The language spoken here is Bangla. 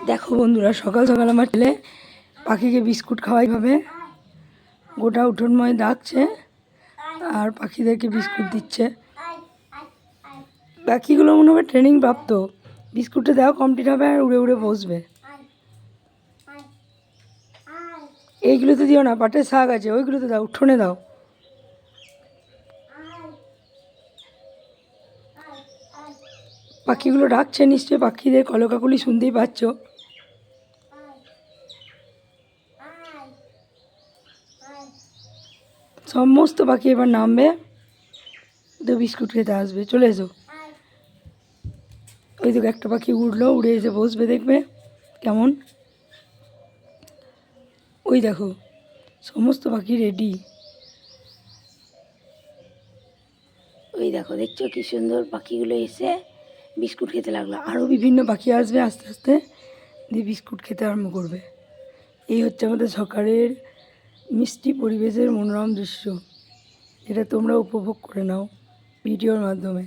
দেখো বন্ধুরা, সকাল সকাল আমার ছেলে পাখিকে বিস্কুট খাওয়াই ভাবে গোটা উঠোনময় ডাকছে আর পাখিদেরকে বিস্কুট দিচ্ছে। পাখিগুলো মনে হবে ট্রেনিং প্রাপ্ত, বিস্কুটটা দেওয়া কমপ্লিট হবে আর উড়ে উড়ে বসবে। এইগুলোতে দিও না, পাটের শাক আছে ওইগুলোতে দাও, উঠোনে দাও। পাখিগুলো ডাকছে, নিশ্চয়ই পাখিদের কলকাকলি শুনতেই পাচ্ছ। সমস্ত পাখি এবার নামবে, তো বিস্কুট খেতে আসবে। চলে এসো। ওই তো একটা পাখি উড়লো, উড়ে এসে বসবে, দেখবে কেমন। ওই দেখো সমস্ত পাখি রেডি। ওই দেখো, দেখছো কি সুন্দর পাখিগুলো এসে বিস্কুট খেতে লাগলো। আরও বিভিন্ন পাখি আসবে আস্তে আস্তে, দিয়ে বিস্কুট খেতে আরম্ভ করবে। এই হচ্ছে আমাদের সকালের মিষ্টি পরিবেশের মনোরম দৃশ্য। এটা তোমরা উপভোগ করে নাও ভিডিওর মাধ্যমে।